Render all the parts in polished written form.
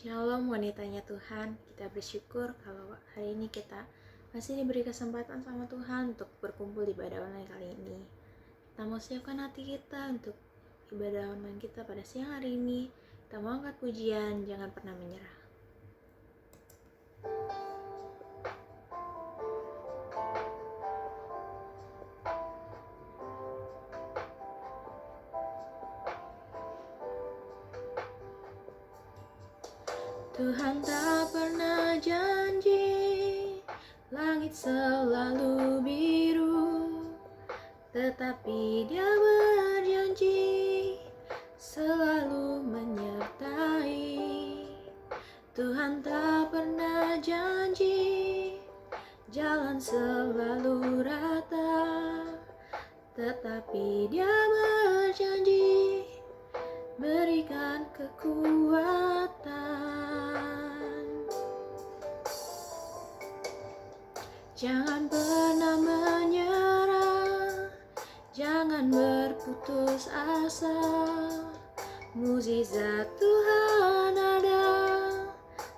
Shalom wanitanya Tuhan, kita bersyukur kalau hari ini kita masih diberi kesempatan sama Tuhan untuk berkumpul di ibadah online kali ini. Kita mau siapkan hati kita untuk ibadah online kita pada siang hari ini. Kita mau angkat pujian, jangan pernah menyerah. Tuhan tak pernah janji langit selalu biru, tetapi Dia berjanji selalu menyertai. Tuhan tak pernah janji jalan selalu rata, tetapi Dia berjanji berikan kekuatan. Jangan pernah menyerah, jangan berputus asa. Mukjizat Tuhan ada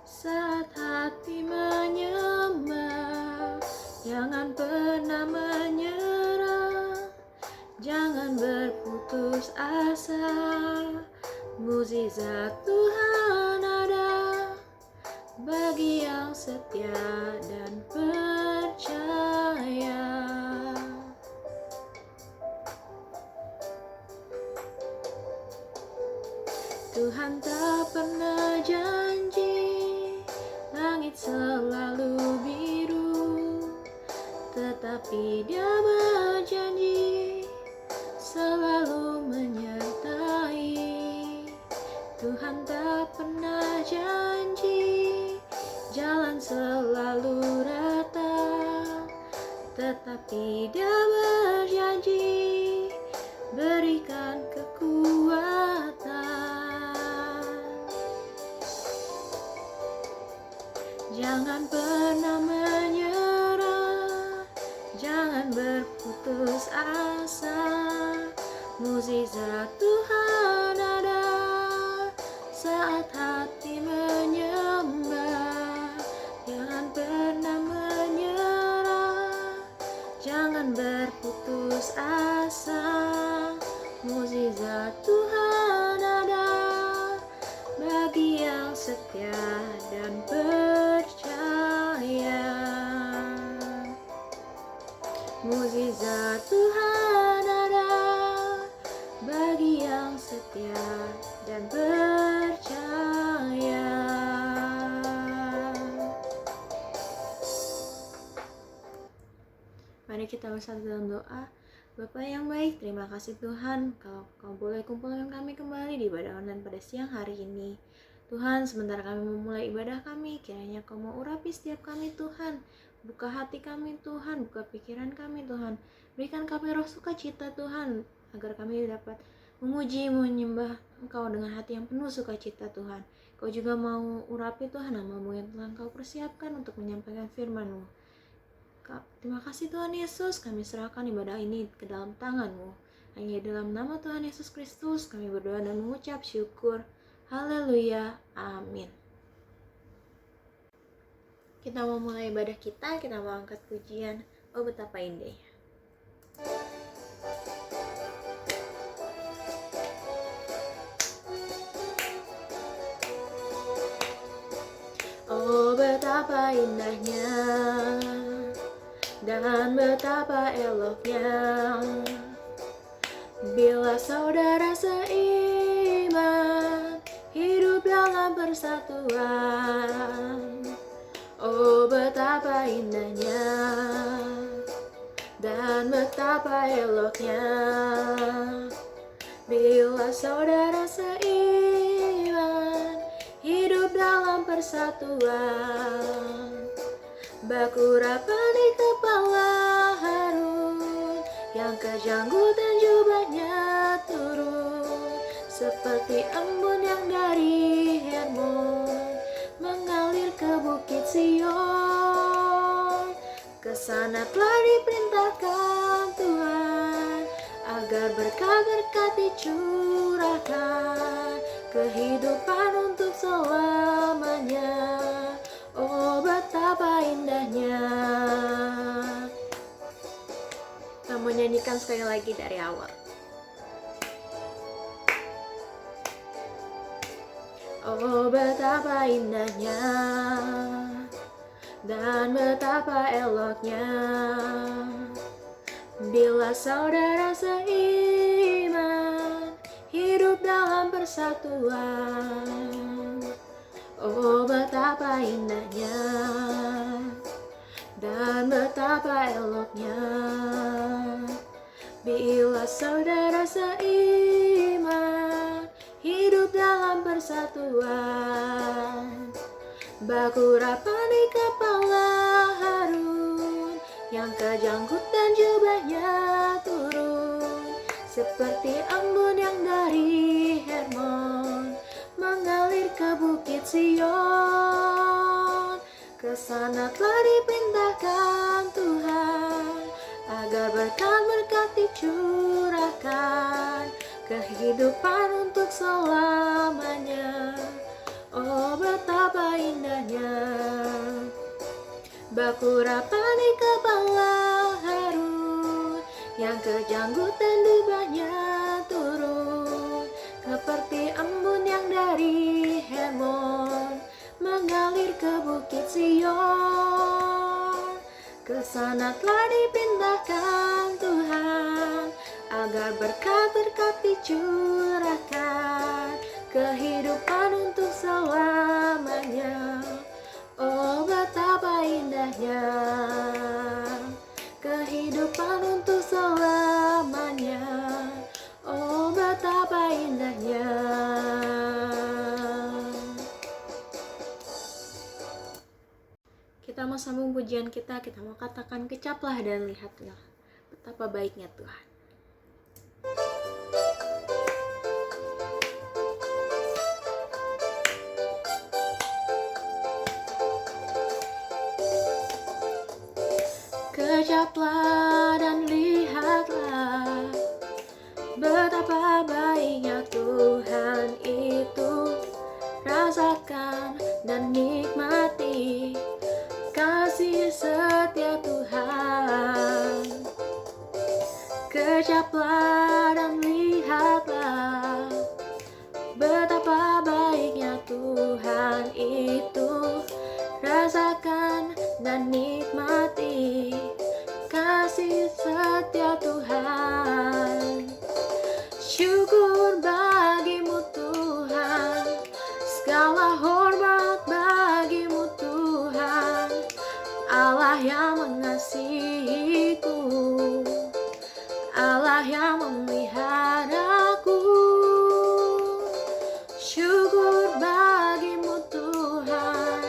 saat hati menyembah. Jangan pernah menyerah, jangan berputus asa. Mukjizat Tuhan ada bagi yang setia dan percaya. Tuhan tak pernah janji langit selalu biru, tetapi Dia berjanji selalu menyertai. Tuhan tak pernah janji jalan selalu rata, tetapi Dia berjanji berikan kekuatan. Jangan pernah menyerah, jangan berputus asa. Mukjizat Tuhan ada saat hati menyembah. Jangan pernah menyerah, jangan berputus asa. Mukjizat Tuhan ada bagi yang setia dan percaya. Mukjizat Tuhan ada bagi yang setia dan percaya. Mari kita bersatu dalam doa. Bapa yang baik, terima kasih Tuhan kalau Kau boleh kumpulkan kami kembali di ibadah online pada siang hari ini. Tuhan, sementara kami memulai ibadah kami, kiranya Kau mau urapi setiap kami Tuhan. Buka hati kami Tuhan, buka pikiran kami Tuhan. Berikan kami roh sukacita Tuhan, agar kami dapat memuji, menyembah Engkau dengan hati yang penuh sukacita Tuhan. Kau juga mau urapi Tuhan nama-Mu yang telah Kau persiapkan untuk menyampaikan firman-Mu. Terima kasih Tuhan Yesus, kami serahkan ibadah ini ke dalam tangan-Mu. Hanya dalam nama Tuhan Yesus Kristus kami berdoa dan mengucap syukur. Haleluya, amin. Kita mau mulai ibadah kita mau angkat pujian. Oh betapa indahnya. Oh betapa indahnya dan betapa eloknya bila saudara seiman hidup dalam persatuan. Oh betapa indahnya dan betapa eloknya bila saudara seiman hidup dalam persatuan. Baku rapat di kepala Harun, yang kejanggutan jubahnya turun, seperti embun yang dari Hermon mengalir ke bukit Sion. Kesana telah diperintahkan Tuhan agar berkat-berkat dicurahkan, kehidupan untuk selamanya katakan sekali lagi dari awal. Oh, betapa indahnya dan betapa eloknya bila saudara seiman hidup dalam persatuan. Oh, betapa indahnya dan betapa eloknya bila saudara seiman hidup dalam persatuan. Baku rapani kepala Harun yang kejanggut dan jubahnya turun seperti embun yang dari Hermon mengalir ke bukit Sion. Kesana telah diperintahkan Tuhan agar berkat-berkat dicurahkan, kehidupan untuk selamanya. Oh, betapa indahnya baku rapani kepala Harun yang kejanggut dan jubahnya turun seperti embun yang dari Hermon mengalir ke bukit Sion. Kesana telah diperintahkan Tuhan agar berkat-berkat dicurahkan, kehidupan untuk selamanya. Oh, betapa indahnya kehidupan untuk selamanya. Oh, betapa indahnya. Kita mau sambung pujian kita mau katakan kecaplah dan lihatlah betapa baiknya Tuhan. Kecaplah dan lihatlah betapa baiknya Tuhan itu. Rasakan dan nikmati kasih setia Tuhan. Kecaplah dan lihatlah betapa baiknya Tuhan itu. Rasakan dan nikmati kasih setia Tuhan. Syukur bagimu Tuhan, segala hormat bagimu Tuhan, Allah yang mengasihiku, Allah yang memeliharaku. Syukur bagimu Tuhan,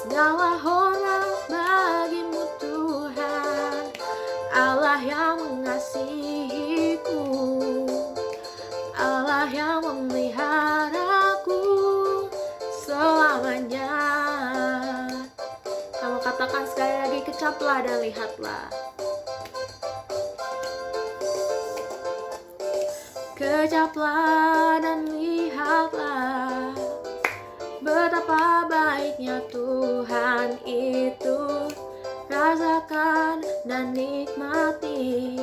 segala hormat bagimu Tuhan, Allah yang mengasihiku, Allah yang memeliharaku selamanya. Kamu katakan sekali lagi, kecaplah dan lihatlah. Kecaplah dan lihatlah betapa baiknya Tuhan itu. Rasakan dan nikmati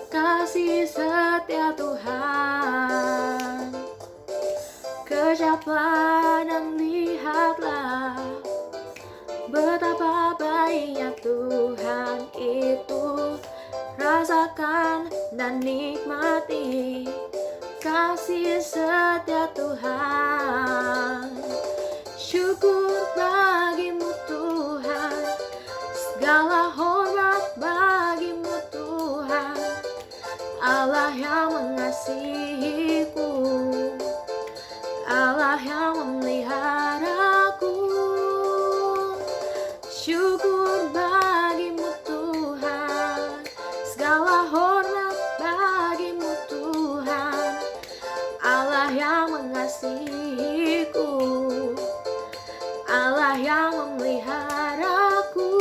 kasih setia Tuhan. Kecaplah dan lihatlah betapa baiknya Tuhan itu. Rasakan dan nikmati kasih setia Tuhan. Syukur bagimu Tuhan, segala hormat bagimu Tuhan, Allah yang mengasihiku, Allah yang memeliharaku. Syukur bagimu Tuhan, segala hormat bagimu Tuhan, Allah yang mengasihiku, Allah yang memeliharaku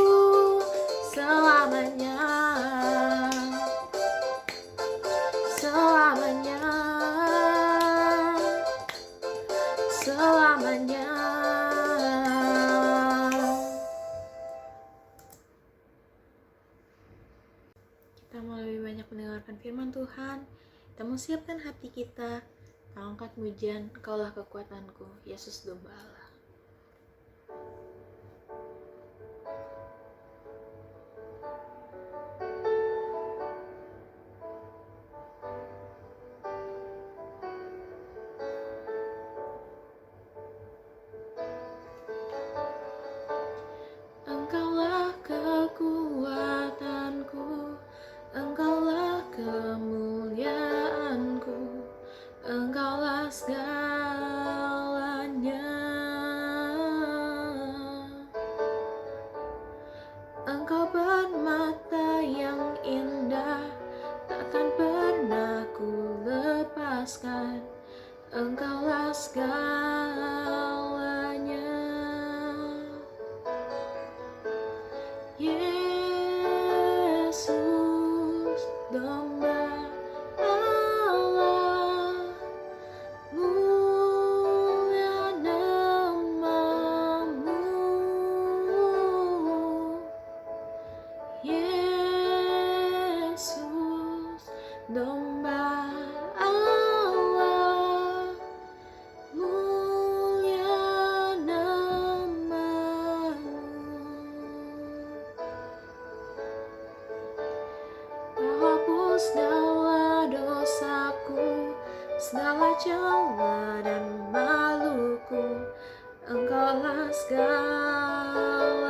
selamanya, selamanya, selamanya. Kita mau lebih banyak mendengarkan firman Tuhan. Kita mau siapkan hati kita. Kita angkat pujian, Engkaulah kekuatanku, Yesus domba Allah. Engkaulah kekuatanku, Engkaulah kemuliaanku, Engkaulah segalanya. Engkau bermata yang indah, takkan pernah ku lepaskan. Engkaulah segalanya. Yesus, domba Allah, mulia namamu. Yesus, domba Allah, mulia namamu. Kau hapus segala dosaku, segala celah dan maluku, Engkaulah segalanya.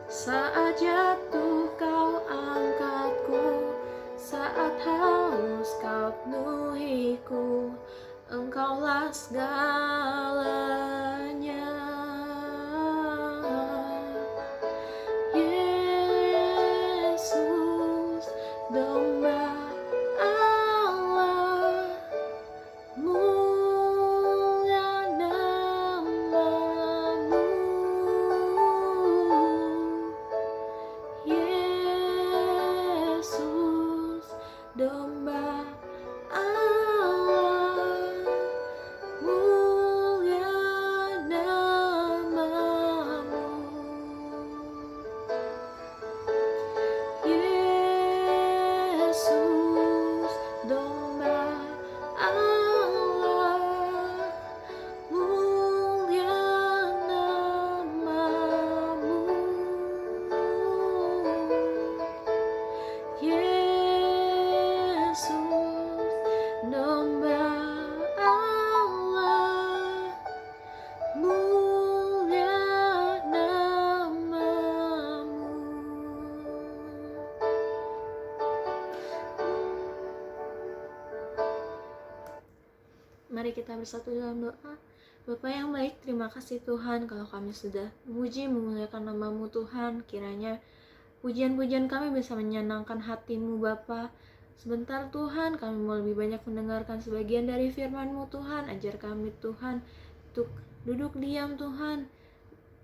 Saat jatuh kau angkatku, saat haus kau penuhiku, Engkaulah segalanya. Yesus, domba Allah, mulia namamu. Yesus, domba Allah, mulia namamu. Yesus, domba Allah, mulia namamu. Yesus, domba Allah, mulia namamu. Mari kita bersatu dalam doa. Bapa yang baik, terima kasih Tuhan kalau kami sudah memuji memuliakan nama-Mu Tuhan. Kiranya pujian-pujian kami bisa menyenangkan hati-Mu Bapa. Sebentar Tuhan, kami mau lebih banyak mendengarkan sebagian dari firman-Mu Tuhan. Ajar kami Tuhan untuk duduk diam Tuhan.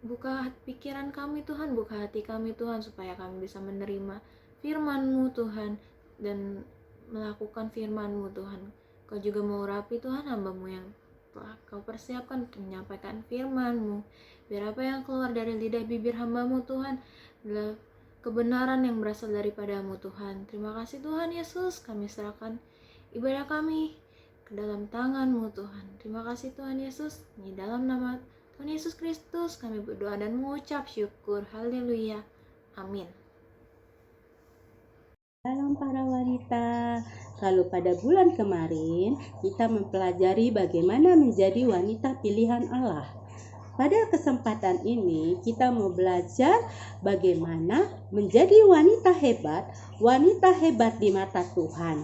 Buka pikiran kami Tuhan, buka hati kami Tuhan, supaya kami bisa menerima firman-Mu Tuhan dan melakukan firman-Mu Tuhan. Kau juga mau urapi Tuhan hamba-Mu yang telah Kau persiapkan untuk menyampaikan firman-Mu. Biar apa yang keluar dari lidah bibir hamba-Mu Tuhan adalah kebenaran yang berasal daripada-Mu Tuhan. Terima kasih Tuhan Yesus, kami serahkan ibadah kami ke dalam tangan-Mu Tuhan. Terima kasih Tuhan Yesus, di dalam nama Tuhan Yesus Kristus kami berdoa dan mengucap syukur. Haleluya. Amin. Salam para wanita. Kalau pada bulan kemarin kita mempelajari bagaimana menjadi wanita pilihan Allah. Pada kesempatan ini kita mau belajar bagaimana menjadi wanita hebat di mata Tuhan.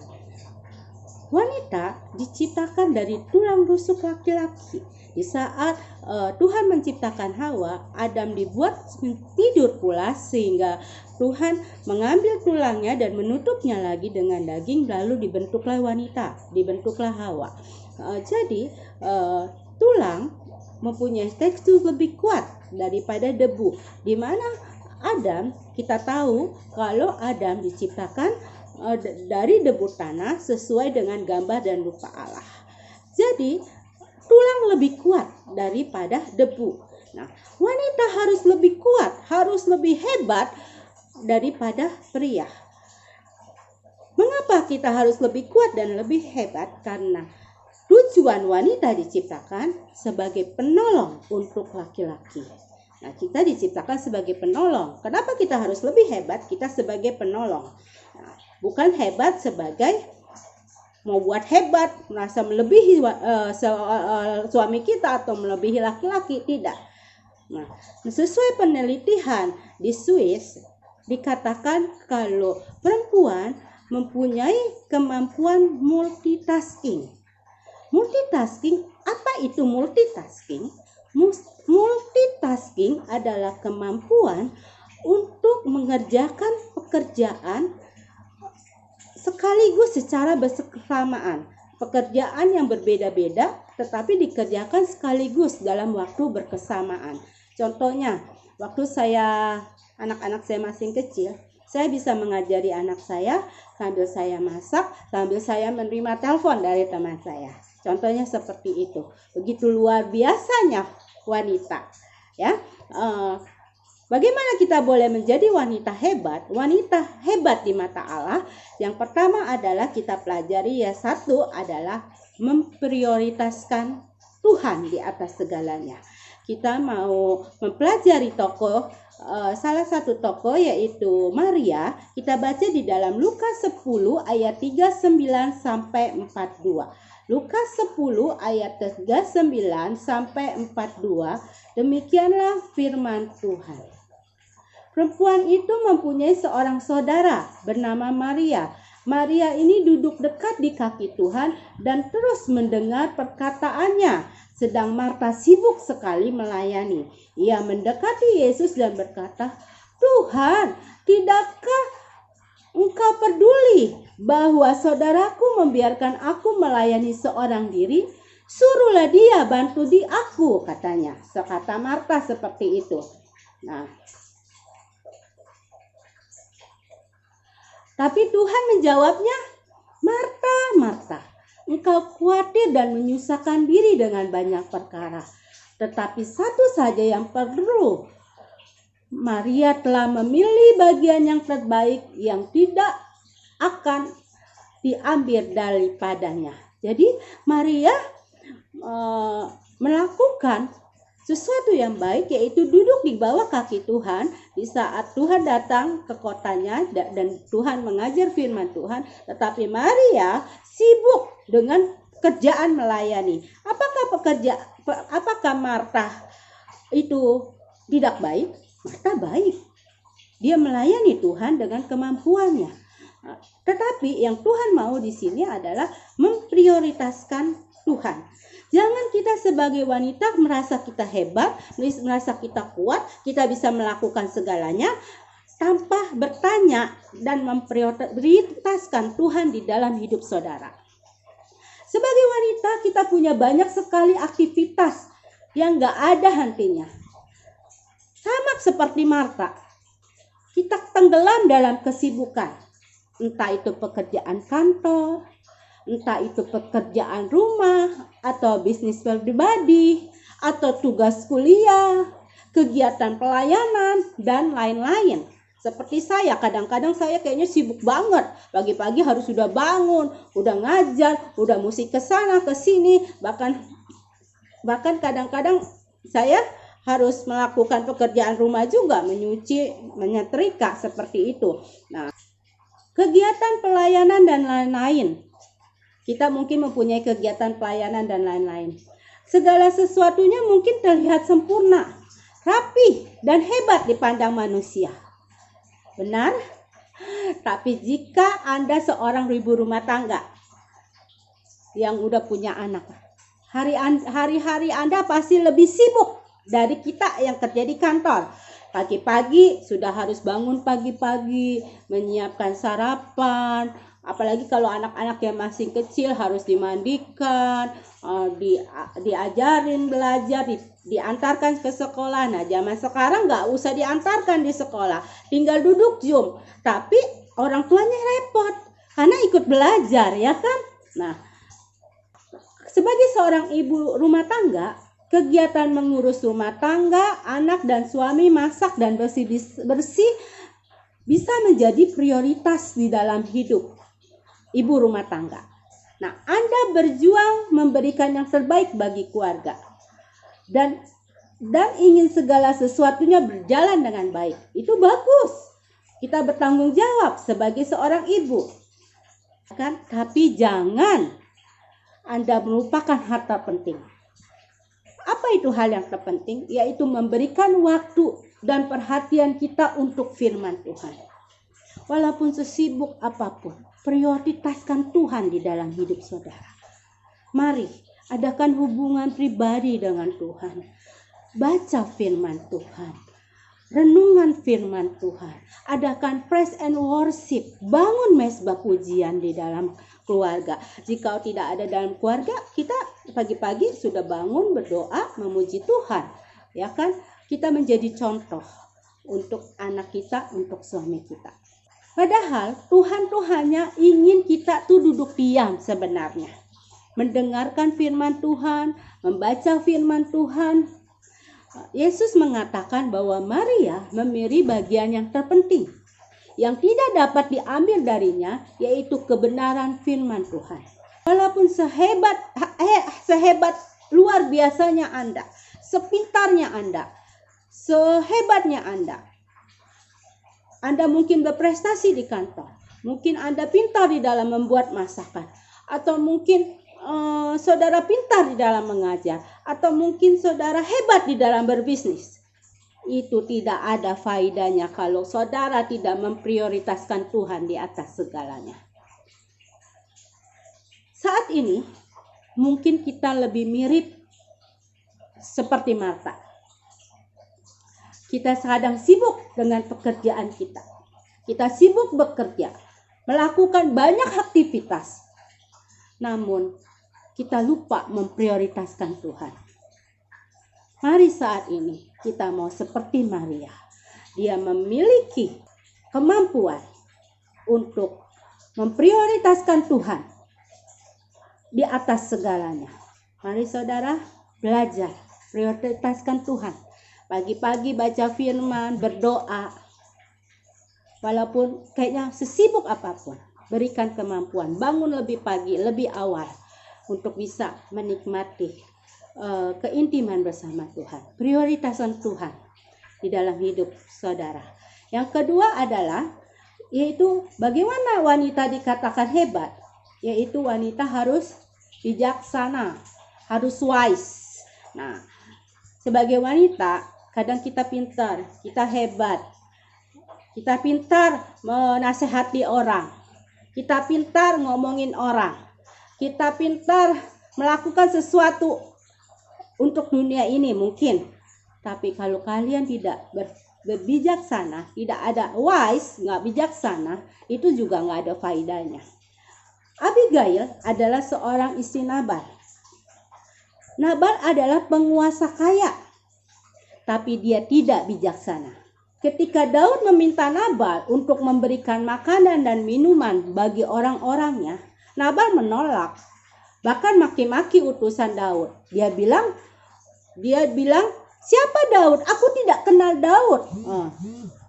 Wanita diciptakan dari tulang rusuk laki-laki. Di saat Tuhan menciptakan Hawa, Adam dibuat tidur pulas sehingga Tuhan mengambil tulangnya dan menutupnya lagi dengan daging, lalu dibentuklah wanita, dibentuklah Hawa. Jadi tulang mempunyai tekstur lebih kuat daripada debu. Di mana Adam, kita tahu kalau Adam diciptakan dari debu tanah sesuai dengan gambar dan rupa Allah. Jadi tulang lebih kuat daripada debu. Nah, wanita harus lebih kuat, harus lebih hebat daripada pria. Mengapa kita harus lebih kuat dan lebih hebat? Karena tujuan wanita diciptakan sebagai penolong untuk laki-laki. Nah, kita diciptakan sebagai penolong. Kenapa kita harus lebih hebat? Kita sebagai penolong. Nah, bukan hebat sebagai mau buat hebat, merasa melebihi suami kita atau melebihi laki-laki, tidak. Nah, sesuai penelitian di Swiss dikatakan kalau perempuan mempunyai kemampuan multitasking. Multitasking, apa itu multitasking? Multitasking adalah kemampuan untuk mengerjakan pekerjaan sekaligus secara bersamaan. Pekerjaan yang berbeda-beda tetapi dikerjakan sekaligus dalam waktu berkesamaan. Contohnya, waktu anak-anak saya masih kecil, saya bisa mengajari anak saya sambil saya masak, sambil saya menerima telepon dari teman saya. Contohnya seperti itu. Begitu luar biasanya wanita. Ya, bagaimana kita boleh menjadi wanita hebat? Wanita hebat di mata Allah. Yang pertama adalah kita pelajari satu adalah memprioritaskan Tuhan di atas segalanya. Kita mau mempelajari salah satu tokoh yaitu Maria. Kita baca di dalam Lukas 10 ayat 39 sampai 42. Lukas 10 ayat 39 sampai 42. Demikianlah firman Tuhan. Perempuan itu mempunyai seorang saudara bernama Maria. Maria ini duduk dekat di kaki Tuhan dan terus mendengar perkataannya. Sedang Marta sibuk sekali melayani. Ia mendekati Yesus dan berkata, "Tuhan, tidakkah Engkau peduli bahwa saudaraku membiarkan aku melayani seorang diri? Suruhlah dia bantu aku," katanya. Sekata Marta seperti itu. Nah, tapi Tuhan menjawabnya, "Marta, Marta, engkau khawatir dan menyusahkan diri dengan banyak perkara. Tetapi satu saja yang perlu. Maria telah memilih bagian yang terbaik yang tidak akan diambil daripadanya." Jadi Maria melakukan sesuatu yang baik, yaitu duduk di bawah kaki Tuhan di saat Tuhan datang ke kotanya dan Tuhan mengajar firman Tuhan. Tetapi Maria sibuk dengan kerjaan melayani. Apakah Marta itu tidak baik? Marta baik. Dia melayani Tuhan dengan kemampuannya. Tetapi yang Tuhan mau di sini adalah memprioritaskan Tuhan. Jangan kita sebagai wanita merasa kita hebat, merasa kita kuat, kita bisa melakukan segalanya tanpa bertanya dan memprioritaskan Tuhan di dalam hidup saudara. Sebagai wanita kita punya banyak sekali aktivitas yang gak ada hentinya. Sama seperti Marta, kita tenggelam dalam kesibukan. Entah itu pekerjaan kantor, entah itu pekerjaan rumah, atau bisnis pribadi, atau tugas kuliah, kegiatan pelayanan, dan lain-lain. Seperti saya, kadang-kadang saya kayaknya sibuk banget. Pagi-pagi harus sudah bangun, udah ngajar, udah mesti ke sana, ke sini. Bahkan kadang-kadang saya harus melakukan pekerjaan rumah juga, menyuci, menyetrika, seperti itu. Nah, kegiatan pelayanan dan lain-lain. Kita mungkin mempunyai kegiatan pelayanan dan lain-lain. Segala sesuatunya mungkin terlihat sempurna, rapi, dan hebat dipandang manusia. Benar? Tapi jika Anda seorang ibu rumah tangga yang udah punya anak, hari-hari Anda pasti lebih sibuk dari kita yang kerja di kantor. Pagi-pagi sudah harus bangun pagi-pagi, menyiapkan sarapan. Apalagi kalau anak-anak yang masih kecil harus dimandikan, diajarin belajar, diantarkan ke sekolah. Nah, zaman sekarang nggak usah diantarkan di sekolah, tinggal duduk Zoom. Tapi orang tuanya repot karena ikut belajar, ya kan? Nah, sebagai seorang ibu rumah tangga, kegiatan mengurus rumah tangga, anak dan suami, masak dan bersih bisa menjadi prioritas di dalam hidup ibu rumah tangga. Nah, Anda berjuang memberikan yang terbaik bagi keluarga dan ingin segala sesuatunya berjalan dengan baik. Itu bagus. Kita bertanggung jawab sebagai seorang ibu. Kan? Tapi jangan Anda melupakan hal terpenting. Apa itu hal yang terpenting? Yaitu memberikan waktu dan perhatian kita untuk firman Tuhan. Walaupun sesibuk apapun, prioritaskan Tuhan di dalam hidup saudara. Mari, adakan hubungan pribadi dengan Tuhan. Baca firman Tuhan. Renungan firman Tuhan. Adakan praise and worship. Bangun mezbah pujian di dalam keluarga. Jika tidak ada dalam keluarga, kita pagi-pagi sudah bangun berdoa memuji Tuhan. Ya kan? Kita menjadi contoh untuk anak kita, untuk suami kita. Padahal Tuhan tuh hanya ingin kita tuh duduk diam sebenarnya. Mendengarkan firman Tuhan, membaca firman Tuhan. Yesus mengatakan bahwa Maria memilih bagian yang terpenting, yang tidak dapat diambil darinya, yaitu kebenaran firman Tuhan. Walaupun sehebat luar biasanya Anda, sepintarnya Anda, sehebatnya Anda mungkin berprestasi di kantor, mungkin Anda pintar di dalam membuat masakan, atau mungkin saudara pintar di dalam mengajar, atau mungkin saudara hebat di dalam berbisnis. Itu tidak ada faedahnya kalau saudara tidak memprioritaskan Tuhan di atas segalanya. Saat ini mungkin kita lebih mirip seperti Marta. Kita sedang sibuk dengan pekerjaan kita. Kita sibuk bekerja, melakukan banyak aktivitas. Namun kita lupa memprioritaskan Tuhan. Mari saat ini kita mau seperti Maria. Dia memiliki kemampuan untuk memprioritaskan Tuhan di atas segalanya. Mari saudara belajar prioritaskan Tuhan. Pagi-pagi baca firman, berdoa. Walaupun kayaknya sesibuk apapun, berikan kemampuan. Bangun lebih pagi, lebih awal untuk bisa menikmati keintiman bersama Tuhan. Prioritaskan Tuhan di dalam hidup saudara. Yang kedua adalah yaitu bagaimana wanita dikatakan hebat, yaitu wanita harus bijaksana, harus wise. Nah, sebagai wanita kadang kita pintar, kita hebat, kita pintar menasehati orang, kita pintar ngomongin orang, kita pintar melakukan sesuatu untuk dunia ini mungkin. Tapi kalau kalian tidak berbijaksana, tidak ada wise, nggak bijaksana, itu juga nggak ada faedahnya. Abigail adalah seorang istri Nabal. Nabal adalah penguasa kaya, tapi dia tidak bijaksana. Ketika Daud meminta Nabal untuk memberikan makanan dan minuman bagi orang-orangnya, Nabal menolak. Bahkan maki-maki utusan Daud. Dia bilang, siapa Daud? Aku tidak kenal Daud.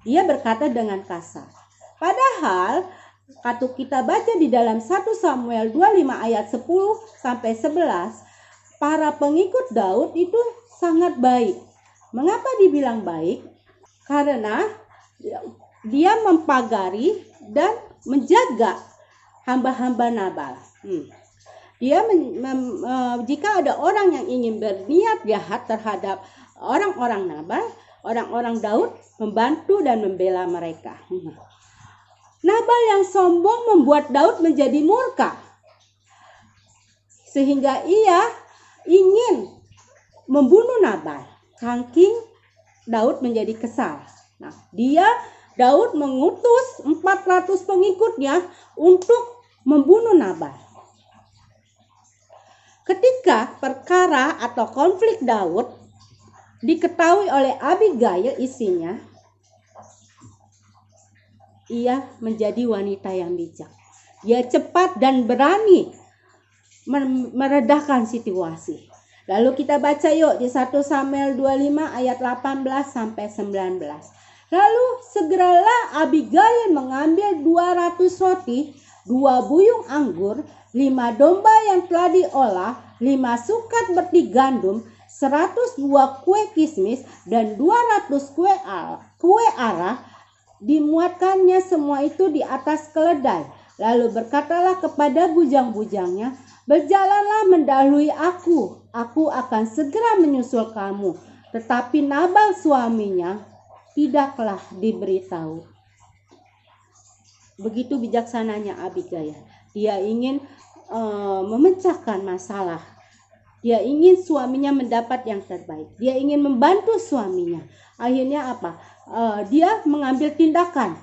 Dia berkata dengan kasar. Padahal, kalau kita baca di dalam 1 Samuel 25 ayat 10 sampai 11, para pengikut Daud itu sangat baik. Mengapa dibilang baik? Karena dia mempagari dan menjaga hamba-hamba Nabal. Dia jika ada orang yang ingin berniat jahat terhadap orang-orang Nabal, orang-orang Daud membantu dan membela mereka. Nabal yang sombong membuat Daud menjadi murka, sehingga ia ingin membunuh Nabal. Saking Daud menjadi kesal. Nah, Daud mengutus 400 pengikutnya untuk membunuh Nabal. Ketika perkara atau konflik Daud diketahui oleh Abigail istrinya, ia menjadi wanita yang bijak. Dia cepat dan berani meredakan situasi. Lalu kita baca yuk di 1 Samuel 25 ayat 18 sampai 19. Lalu segeralah Abigail mengambil 200 roti, 2 buyung anggur, 5 domba yang telah diolah, 5 sukat berti gandum, 100 buah kue kismis, dan 200 kue arah. Dimuatkannya semua itu di atas keledai. Lalu berkatalah kepada bujang-bujangnya, berjalanlah mendahului aku akan segera menyusul kamu. Tetapi Nabal suaminya tidaklah diberitahu. Begitu bijaksananya Abigail. Dia ingin memecahkan masalah. Dia ingin suaminya mendapat yang terbaik. Dia ingin membantu suaminya. Akhirnya apa? Dia mengambil tindakan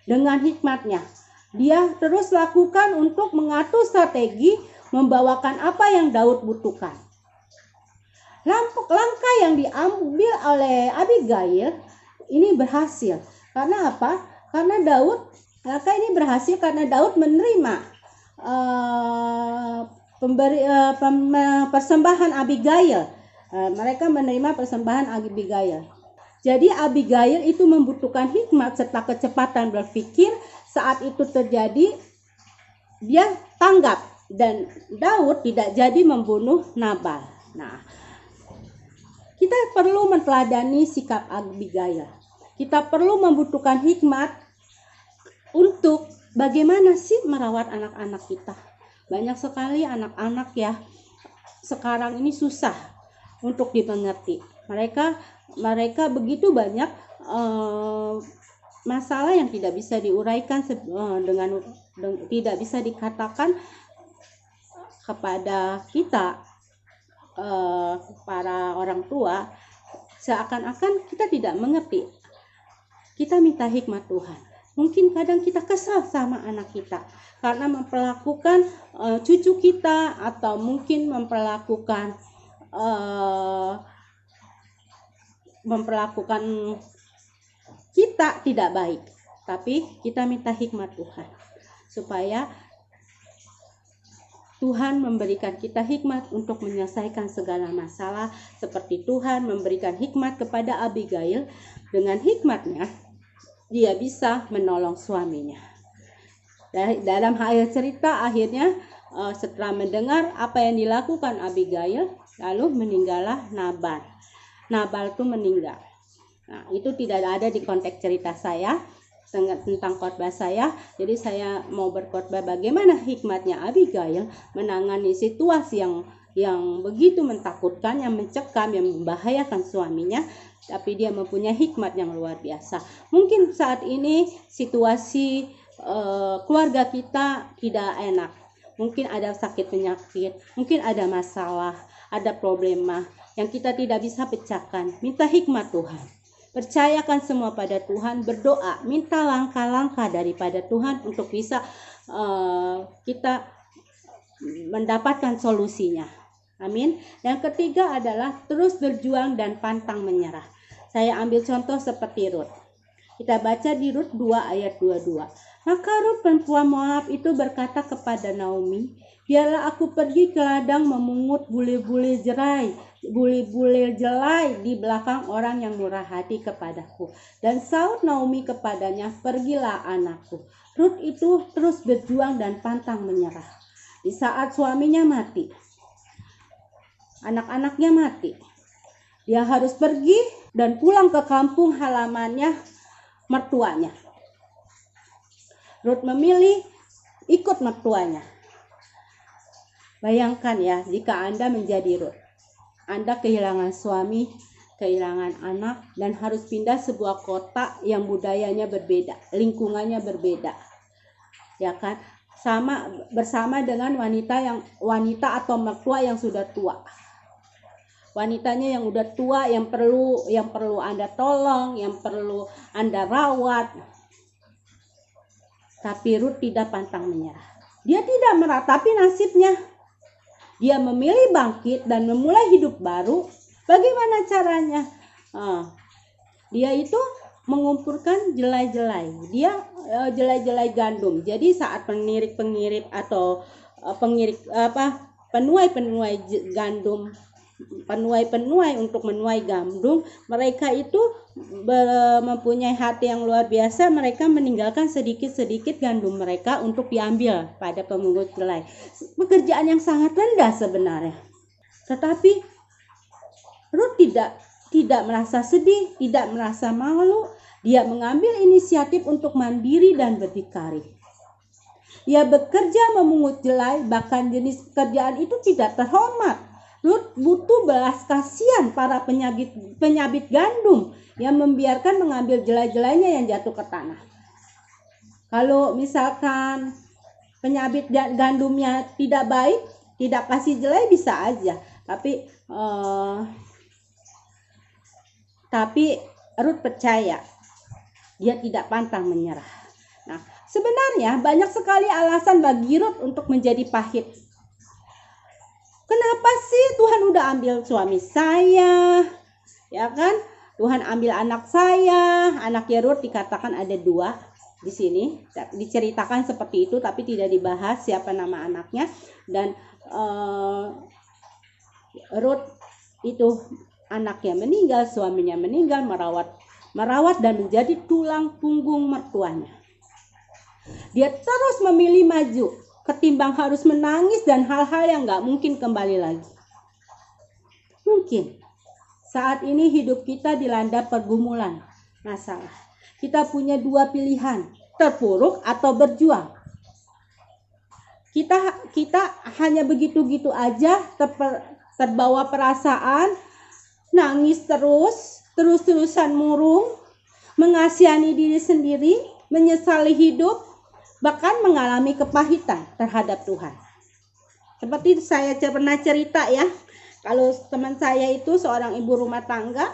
dengan hikmatnya. Dia terus lakukan untuk mengatur strategi membawakan apa yang Daud butuhkan. Langkah yang diambil oleh Abigail ini berhasil. Karena apa? Karena langkah ini berhasil karena Daud menerima persembahan Abigail. Mereka menerima persembahan Abigail. Jadi Abigail itu membutuhkan hikmat serta kecepatan berpikir. Saat itu terjadi, dia tanggap dan Daud tidak jadi membunuh Nabal. Nah, kita perlu meneladani sikap Abigail. Kita perlu membutuhkan hikmat untuk bagaimana sih merawat anak-anak kita. Banyak sekali anak-anak ya sekarang ini susah untuk dimengerti. Mereka begitu banyak masalah yang tidak bisa diuraikan tidak bisa dikatakan kepada kita para orang tua, seakan-akan kita tidak mengerti. Kita minta hikmat Tuhan. Mungkin kadang kita kesal sama anak kita karena memperlakukan cucu kita, atau mungkin memperlakukan kita tidak baik. Tapi kita minta hikmat Tuhan supaya Tuhan memberikan kita hikmat untuk menyelesaikan segala masalah, seperti Tuhan memberikan hikmat kepada Abigail. Dengan hikmatnya dia bisa menolong suaminya. Dalam ayat cerita akhirnya setelah mendengar apa yang dilakukan Abigail, lalu meninggallah Nabal. Nabal itu meninggal. Nah, itu tidak ada di konteks cerita saya tentang khotbah saya. Jadi saya mau berkhotbah bagaimana hikmatnya Abigail menangani situasi yang begitu menakutkan, yang mencekam, yang membahayakan suaminya, tapi dia mempunyai hikmat yang luar biasa. Mungkin saat ini situasi keluarga kita tidak enak. Mungkin ada sakit penyakit, mungkin ada masalah, ada problema yang kita tidak bisa pecahkan. Minta hikmat Tuhan. Percayakan semua pada Tuhan, berdoa, minta langkah-langkah daripada Tuhan untuk bisa kita mendapatkan solusinya. Amin. Yang ketiga adalah terus berjuang dan pantang menyerah. Saya ambil contoh seperti Rut. Kita baca di Rut 2 ayat 22. Maka Rut perempuan Moab itu berkata kepada Naomi, biarlah aku pergi ke ladang memungut bule-bule jelai di belakang orang yang murah hati kepadaku. Dan saud Naomi kepadanya, pergilah anakku. Rut itu terus berjuang dan pantang menyerah. Di saat suaminya mati, anak-anaknya mati, dia harus pergi dan pulang ke kampung halamannya, mertuanya. Rut memilih ikut mertuanya. Bayangkan ya, jika Anda menjadi Rut, Anda kehilangan suami, kehilangan anak, dan harus pindah sebuah kota yang budayanya berbeda, lingkungannya berbeda, ya kan? Bersama dengan wanita atau mertua yang sudah tua. Wanitanya yang udah tua, yang perlu Anda tolong, yang perlu Anda rawat. Tapi Rut tidak pantang menyerah. Dia tidak meratapi nasibnya. Dia memilih bangkit dan memulai hidup baru. Bagaimana caranya? Dia itu mengumpulkan jelai-jelai. Dia jelai-jelai gandum. Jadi saat pengirik-pengirik atau penuai gandum penuai untuk menuai gandum, mereka itu mempunyai hati yang luar biasa. Mereka meninggalkan sedikit-sedikit gandum mereka untuk diambil pada pemungut jelai. Pekerjaan yang sangat rendah sebenarnya. Tetapi Ruth tidak merasa sedih, tidak merasa malu. Dia mengambil inisiatif untuk mandiri dan berdikari. Dia bekerja memungut jelai, bahkan jenis pekerjaan itu tidak terhormat. Ruth butuh belas kasihan para penyabit gandum yang membiarkan mengambil jelai-jelainya yang jatuh ke tanah. Kalau misalkan penyabit gandumnya tidak baik, tidak kasih jelai bisa aja. Tapi Ruth percaya, dia tidak pantang menyerah. Nah, sebenarnya banyak sekali alasan bagi Ruth untuk menjadi pahit. Kenapa sih Tuhan udah ambil suami saya? Ya kan? Tuhan ambil anak saya. Anaknya Ruth dikatakan ada 2 di sini. Diceritakan seperti itu tapi tidak dibahas siapa nama anaknya. Dan Ruth itu anaknya meninggal, suaminya meninggal, merawat dan menjadi tulang punggung mertuanya. Dia terus memilih maju ketimbang harus menangis dan hal-hal yang gak mungkin kembali lagi. Mungkin saat ini hidup kita dilanda pergumulan, masalah. Kita punya 2 pilihan, terpuruk atau berjuang. Kita hanya begitu-gitu aja, terbawa perasaan, nangis terus-terusan murung, mengasihani diri sendiri, menyesali hidup, bahkan mengalami kepahitan terhadap Tuhan. Seperti saya pernah cerita ya, kalau teman saya itu seorang ibu rumah tangga,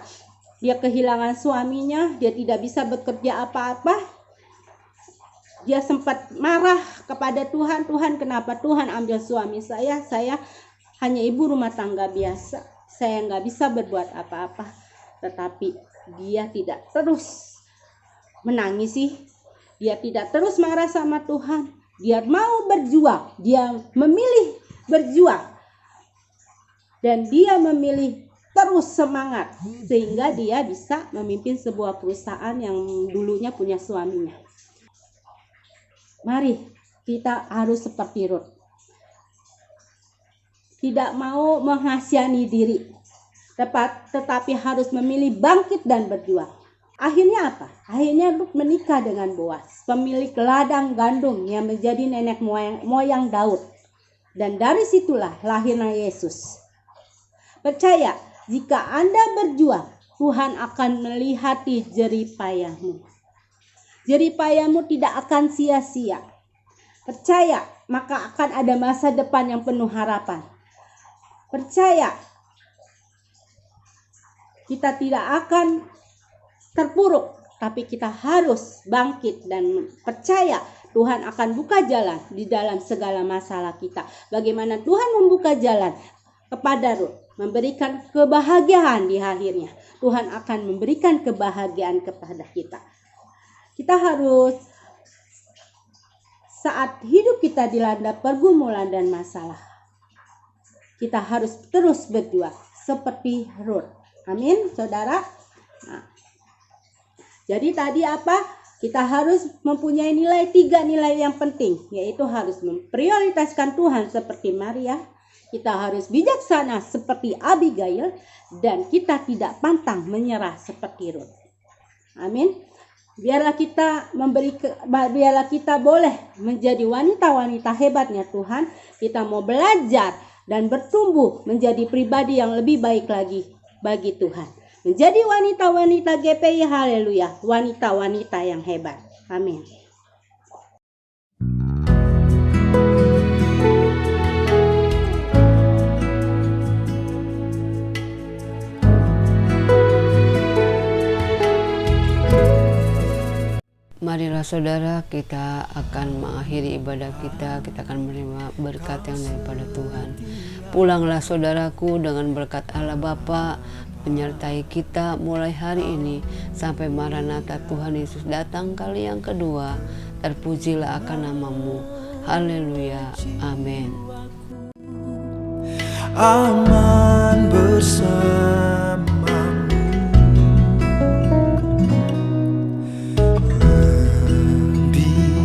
dia kehilangan suaminya, dia tidak bisa bekerja apa-apa. Dia sempat marah kepada Tuhan, Tuhan kenapa Tuhan ambil suami saya hanya ibu rumah tangga biasa, saya nggak bisa berbuat apa-apa. Tetapi dia tidak terus menangisi. Dia tidak terus marah sama Tuhan. Dia mau berjuang. Dia memilih berjuang. Dan dia memilih terus semangat. Sehingga dia bisa memimpin sebuah perusahaan yang dulunya punya suaminya. Mari kita harus seperti Ruth. Tidak mau menghasihani diri. Tetapi harus memilih bangkit dan berjuang. Akhirnya apa? Akhirnya Ruth menikah dengan Boas, pemilik ladang gandum yang menjadi nenek moyang Daud. Dan dari situlah lahirnya Yesus. Percaya, jika Anda berjuang, Tuhan akan melihati jerih payahmu. Jerih payahmu tidak akan sia-sia. Percaya, maka akan ada masa depan yang penuh harapan. Percaya, kita tidak akan terpuruk, tapi kita harus bangkit dan percaya Tuhan akan buka jalan di dalam segala masalah kita. Bagaimana Tuhan membuka jalan kepada Ruth, memberikan kebahagiaan di akhirnya. Tuhan akan memberikan kebahagiaan kepada kita. Kita harus, saat hidup kita dilanda pergumulan dan masalah, kita harus terus berjuang seperti Ruth. Amin, saudara. Nah, jadi tadi apa? Kita harus mempunyai 3 nilai yang penting, yaitu harus memprioritaskan Tuhan seperti Maria, kita harus bijaksana seperti Abigail, dan kita tidak pantang menyerah seperti Ruth. Amin. Biarlah kita boleh menjadi wanita-wanita hebatnya Tuhan. Kita mau belajar dan bertumbuh menjadi pribadi yang lebih baik lagi bagi Tuhan. Menjadi wanita-wanita GPI, haleluya, wanita-wanita yang hebat. Amin. Marilah saudara, kita akan mengakhiri ibadah kita akan menerima berkat yang daripada Tuhan. Pulanglah saudaraku dengan berkat Allah Bapa menyertai kita mulai hari ini sampai Maranatha Tuhan Yesus datang kali yang kedua. Terpujilah akan namamu. Haleluya. Amin. Aman bersamamu. Lebih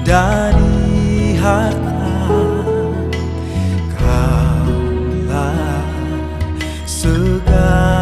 dari harta